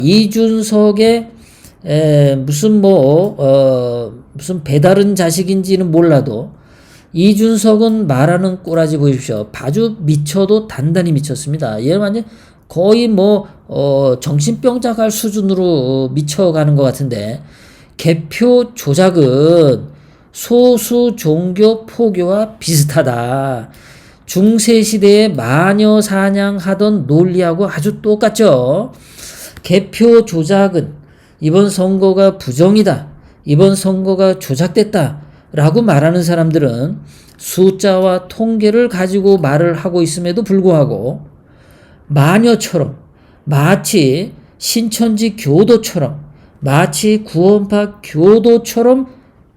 이준석의 무슨 배다른 자식인지는 몰라도 이준석은 말하는 꼬라지 보십시오. 아주 미쳐도 단단히 미쳤습니다. 얘는 완전 거의 정신병자 갈 수준으로 미쳐가는 것 같은데, 개표 조작은 소수 종교 포교와 비슷하다. 중세시대에 마녀 사냥하던 논리하고 아주 똑같죠. 개표 조작은 이번 선거가 부정이다, 이번 선거가 조작됐다 라고 말하는 사람들은 숫자와 통계를 가지고 말을 하고 있음에도 불구하고 마녀처럼, 마치 신천지 교도처럼, 마치 구원파 교도처럼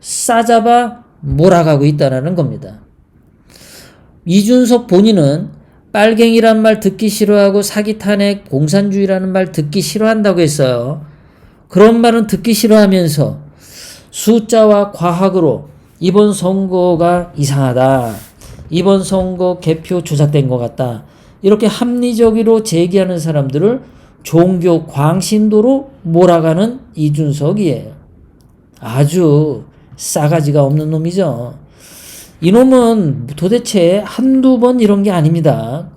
싸잡아 몰아가고 있다는 겁니다. 이준석 본인은 빨갱이란 말 듣기 싫어하고 사기 탄핵 공산주의라는 말 듣기 싫어한다고 했어요. 그런 말은 듣기 싫어하면서 숫자와 과학으로 이번 선거가 이상하다, 이번 선거 개표 조작된 것 같다, 이렇게 합리적으로 제기하는 사람들을 종교 광신도로 몰아가는 이준석이에요. 아주 싸가지가 없는 놈이죠. 이놈은 도대체 한두 번 이런 게 아닙니다.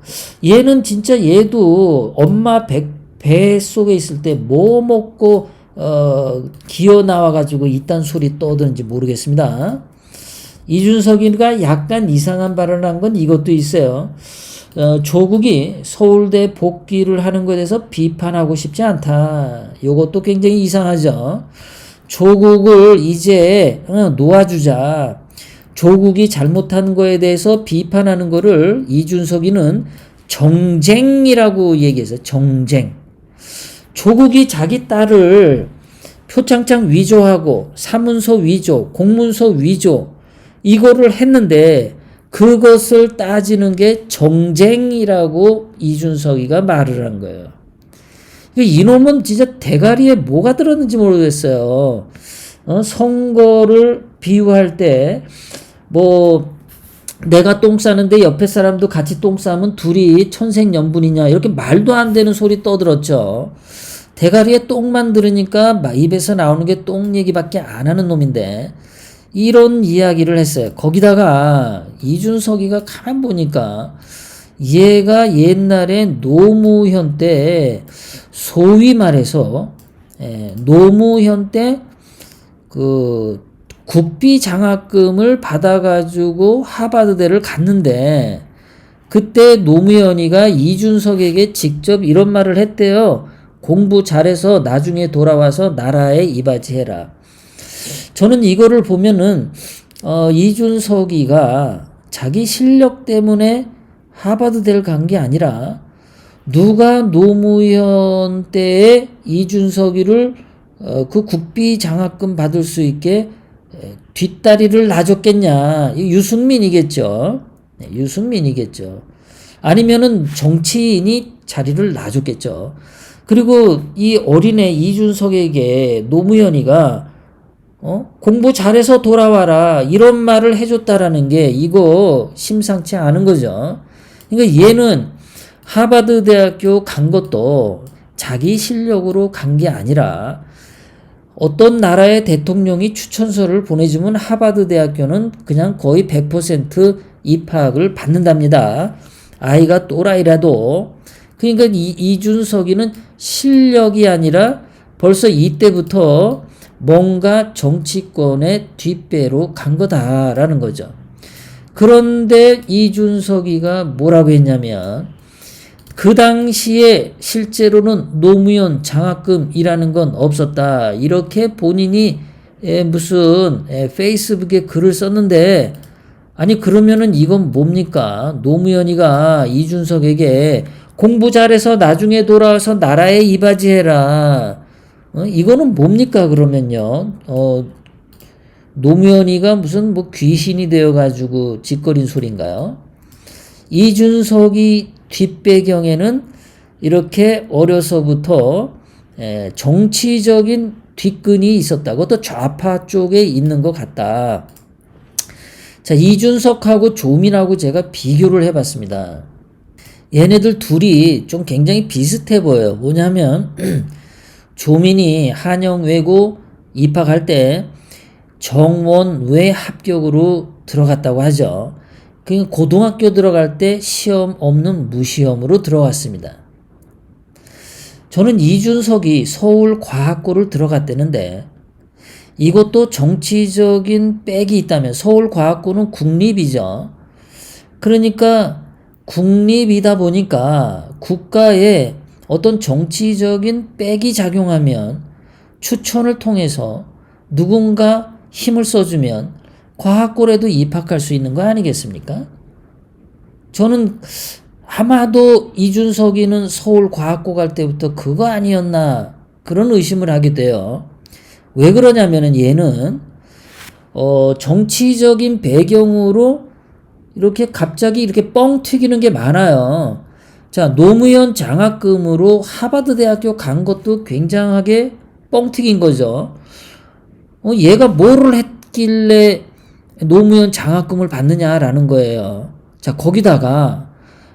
얘는 진짜 얘도 엄마 배 속에 있을 때 뭐 먹고 기어 나와가지고 이딴 소리 떠드는지 모르겠습니다. 이준석이가 약간 이상한 발언을 한 건 이것도 있어요. 조국이 서울대 복귀를 하는 것에 대해서 비판하고 싶지 않다. 이것도 굉장히 이상하죠. 조국을 이제 놓아주자. 조국이 잘못한 거에 대해서 비판하는 거를 이준석이는 정쟁이라고 얘기했어요. 정쟁. 조국이 자기 딸을 표창장 위조하고 사문서 위조, 공문서 위조 이거를 했는데 그것을 따지는 게 정쟁이라고 이준석이가 말을 한 거예요. 이놈은 진짜 대가리에 뭐가 들었는지 모르겠어요. 선거를 비유할 때 내가 똥 싸는데 옆에 사람도 같이 똥 싸면 둘이 천생연분이냐, 이렇게 말도 안 되는 소리 떠들었죠. 대가리에 똥만 들으니까 입에서 나오는 게 똥 얘기밖에 안 하는 놈인데 이런 이야기를 했어요. 거기다가 이준석이가 가만 보니까 얘가 옛날에 노무현 때 소위 말해서 노무현 때 국비 장학금을 받아가지고 하버드대를 갔는데 그때 노무현이가 이준석에게 직접 이런 말을 했대요. 공부 잘해서 나중에 돌아와서 나라에 이바지해라. 저는 이거를 보면은 이준석이가 자기 실력 때문에 하버드대를 간 게 아니라 누가 노무현 때에 이준석이를 그 국비 장학금 받을 수 있게 뒷다리를 놔줬겠냐. 유승민이겠죠. 유승민이겠죠. 아니면은 정치인이 자리를 놔줬겠죠. 그리고 이 어린애 이준석에게 노무현이가 공부 잘해서 돌아와라 이런 말을 해줬다라는 게 이거 심상치 않은 거죠. 그러니까 얘는 하버드 대학교 간 것도 자기 실력으로 간 게 아니라 어떤 나라의 대통령이 추천서를 보내주면 하버드 대학교는 그냥 거의 100% 입학을 받는답니다. 아이가 또라이라도. 그러니까 이준석이는 실력이 아니라 벌써 이때부터 뭔가 정치권의 뒷배로 간 거다라는 거죠. 그런데 이준석이가 뭐라고 했냐면 그 당시에 실제로는 노무현 장학금이라는 건 없었다. 이렇게 본인이 무슨 페이스북에 글을 썼는데, 아니 그러면은 이건 뭡니까? 노무현이가 이준석에게 공부 잘해서 나중에 돌아와서 나라에 이바지해라. 이거는 뭡니까 그러면요? 노무현이가 무슨 귀신이 되어가지고 짓거린 소린가요? 이준석이 뒷배경에는 이렇게 어려서부터 정치적인 뒷근이 있었다. 그것도 좌파 쪽에 있는 것 같다. 자, 이준석하고 조민하고 제가 비교를 해봤습니다. 얘네들 둘이 좀 굉장히 비슷해 보여요. 뭐냐면 조민이 한영외고 입학할 때 정원 외 합격으로 들어갔다고 하죠. 그 고등학교 들어갈 때 시험 없는 무시험으로 들어갔습니다. 저는 이준석이 서울과학고를 들어갔다는데 이것도 정치적인 백이 있다면 서울과학고는 국립이죠. 그러니까 국립이다 보니까 국가에 어떤 정치적인 백이 작용하면 추천을 통해서 누군가 힘을 써주면 과학고라도 입학할 수 있는 거 아니겠습니까? 저는 아마도 이준석이는 서울과학고 갈 때부터 그거 아니었나 그런 의심을 하게 돼요. 왜 그러냐면은 얘는 정치적인 배경으로 이렇게 갑자기 이렇게 뻥 튀기는 게 많아요. 자, 노무현 장학금으로 하버드 대학교 간 것도 굉장하게 뻥 튀긴 거죠. 얘가 뭐를 했길래 노무현 장학금을 받느냐라는 거예요. 자, 거기다가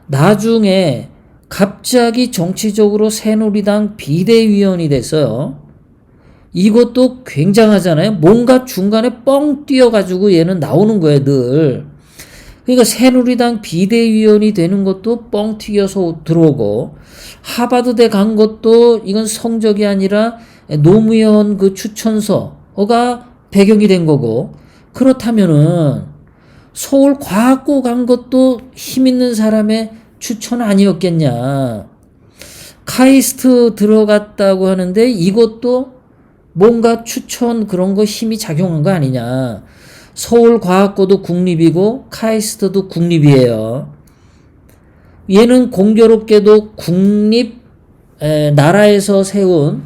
나중에 갑자기 정치적으로 새누리당 비대위원이 됐어요. 이것도 굉장하잖아요. 뭔가 중간에 뻥 뛰어가지고 얘는 나오는 거예요, 늘. 그러니까 새누리당 비대위원이 되는 것도 뻥 튀겨서 들어오고, 하버드대 간 것도 이건 성적이 아니라 노무현 그 추천서가 배경이 된 거고, 그렇다면은 서울과학고 간 것도 힘 있는 사람의 추천 아니었겠냐. 카이스트 들어갔다고 하는데 이것도 뭔가 추천 그런 거 힘이 작용한 거 아니냐. 서울과학고도 국립이고 카이스트도 국립이에요. 얘는 공교롭게도 나라에서 세운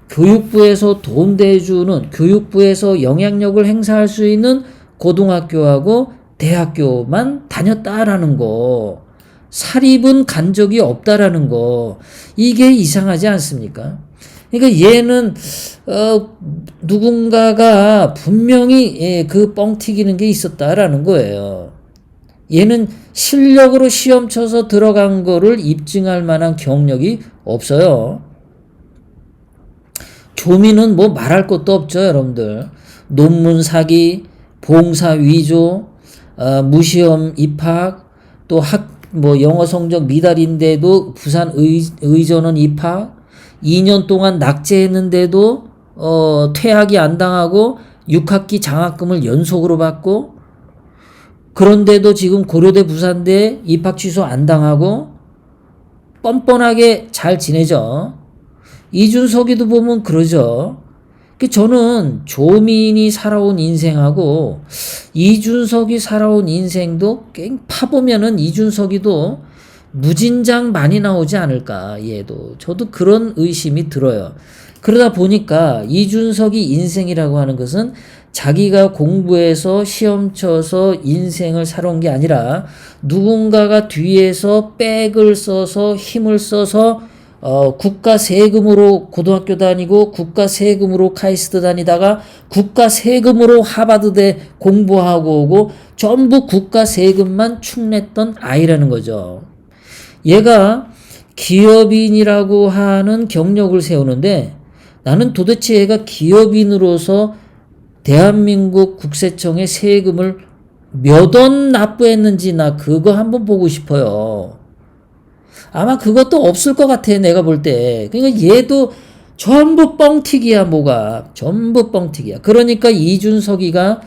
교육부에서 돈 대주는 교육부에서 영향력을 행사할 수 있는 고등학교하고 대학교만 다녔다라는 거. 사립은 간 적이 없다라는 거. 이게 이상하지 않습니까? 그러니까 얘는 누군가가 분명히 그 뻥튀기는 게 있었다라는 거예요. 얘는 실력으로 시험 쳐서 들어간 거를 입증할 만한 경력이 없어요. 조민은 뭐 말할 것도 없죠, 여러분들. 논문 사기, 봉사 위조, 무시험 입학, 또 영어 성적 미달인데도 부산 의전원 입학, 2년 동안 낙제했는데도 퇴학이 안 당하고 6학기 장학금을 연속으로 받고, 그런데도 지금 고려대 부산대 입학 취소 안 당하고 뻔뻔하게 잘 지내죠. 이준석이도 보면 그러죠. 저는 조민이 살아온 인생하고 이준석이 살아온 인생도 파보면은 이준석이도 무진장 많이 나오지 않을까. 얘도 저도 그런 의심이 들어요. 그러다 보니까 이준석이 인생이라고 하는 것은 자기가 공부해서 시험 쳐서 인생을 살아온 게 아니라 누군가가 뒤에서 백을 써서 힘을 써서 국가 세금으로 고등학교 다니고 국가 세금으로 카이스트 다니다가 국가 세금으로 하버드대 공부하고 오고 전부 국가 세금만 축냈던 아이라는 거죠. 얘가 기업인이라고 하는 경력을 세우는데 나는 도대체 얘가 기업인으로서 대한민국 국세청에 세금을 몇 원 납부했는지 나 그거 한번 보고 싶어요. 아마 그것도 없을 것 같아, 내가 볼 때. 그러니까 얘도 전부 뻥튀기야, 뭐가. 전부 뻥튀기야. 그러니까 이준석이가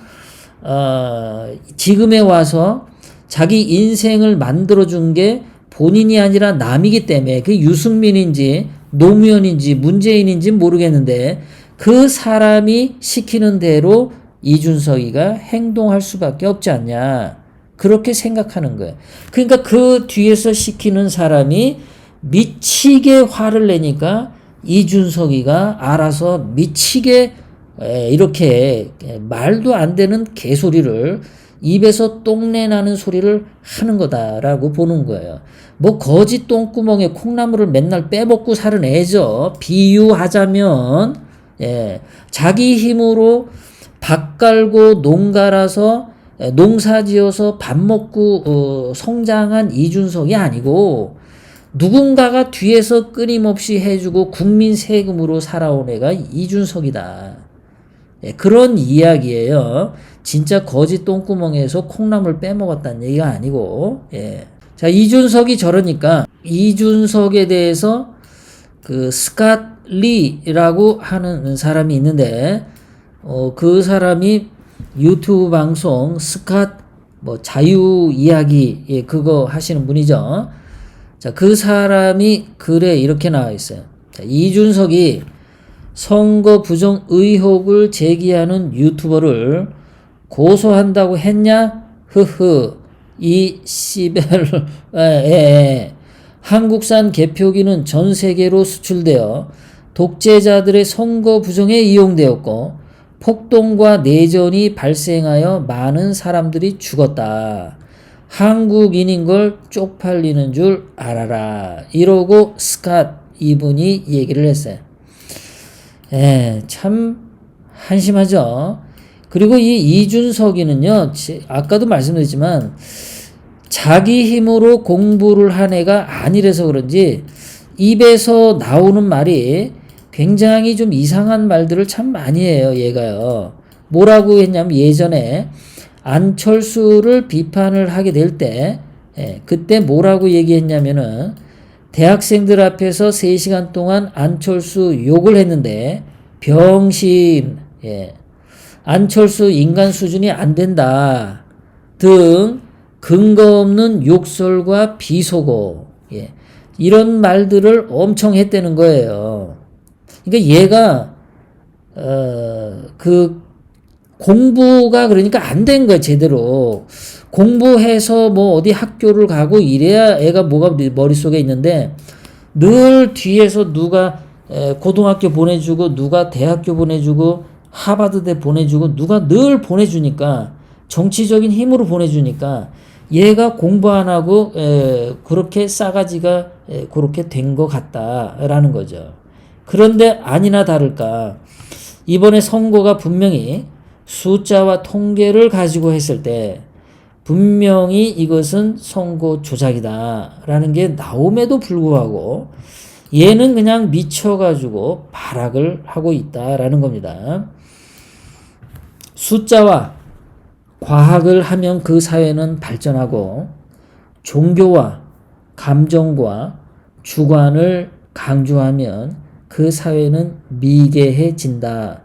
지금에 와서 자기 인생을 만들어준 게 본인이 아니라 남이기 때문에, 그 유승민인지 노무현인지 문재인인지 모르겠는데 그 사람이 시키는 대로 이준석이가 행동할 수밖에 없지 않냐. 그렇게 생각하는 거예요. 그러니까 그 뒤에서 시키는 사람이 미치게 화를 내니까 이준석이가 알아서 미치게 이렇게 말도 안 되는 개소리를, 입에서 똥내 나는 소리를 하는 거다라고 보는 거예요. 뭐 거지 똥구멍에 콩나물을 맨날 빼먹고 사는 애죠. 비유하자면 자기 힘으로 밥 갈고 농 갈아서 농사 지어서 밥 먹고 성장한 이준석이 아니고 누군가가 뒤에서 끊임없이 해주고 국민 세금으로 살아온 애가 이준석이다. 예, 그런 이야기예요. 진짜 거지 똥구멍에서 콩나물 빼먹었다는 얘기가 아니고, 예. 자, 이준석이 저러니까, 이준석에 대해서 그 스캇 리라고 하는 사람이 있는데, 그 사람이 유튜브 방송 스캇 뭐 자유 이야기, 예, 그거 하시는 분이죠. 자, 그 사람이 글에 이렇게 나와 있어요. 자, 이준석이 선거 부정 의혹을 제기하는 유튜버를 고소한다고 했냐? 흐흐. 이 씨벨 한국산 개표기는 전 세계로 수출되어 독재자들의 선거 부정에 이용되었고 폭동과 내전이 발생하여 많은 사람들이 죽었다. 한국인인 걸 쪽팔리는 줄 알아라. 이러고 스캇 이분이 얘기를 했어요. 예, 참 한심하죠. 그리고 이 이준석이는요, 아까도 말씀드렸지만 자기 힘으로 공부를 한 애가 아니라서 그런지 입에서 나오는 말이 굉장히 좀 이상한 말들을 참 많이 해요, 얘가요. 뭐라고 했냐면 예전에 안철수를 비판을 하게 될 때, 그때 뭐라고 얘기했냐면은 대학생들 앞에서 3시간 동안 안철수 욕을 했는데 병신, 안철수 인간 수준이 안 된다 등 근거 없는 욕설과 비속어, 이런 말들을 엄청 했다는 거예요. 그러니까 얘가 그 공부가 그러니까 안 된 거야, 제대로. 공부해서 뭐 어디 학교를 가고 이래야 애가 뭐가 머릿속에 있는데 늘 뒤에서 누가 고등학교 보내주고 누가 대학교 보내주고 하버드대 보내주고 누가 늘 보내주니까 정치적인 힘으로 보내주니까 얘가 공부 안 하고 그렇게 싸가지가 그렇게 된 것 같다라는 거죠. 그런데 아니나 다를까 이번에 선거가 분명히 숫자와 통계를 가지고 했을 때 분명히 이것은 선거 조작이다라는 게 나옴에도 불구하고 얘는 그냥 미쳐가지고 발악을 하고 있다라는 겁니다. 숫자와 과학을 하면 그 사회는 발전하고 종교와 감정과 주관을 강조하면 그 사회는 미개해진다.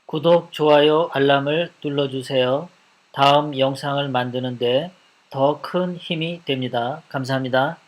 구독, 좋아요, 알람을 눌러주세요. 다음 영상을 만드는데 더 큰 힘이 됩니다. 감사합니다.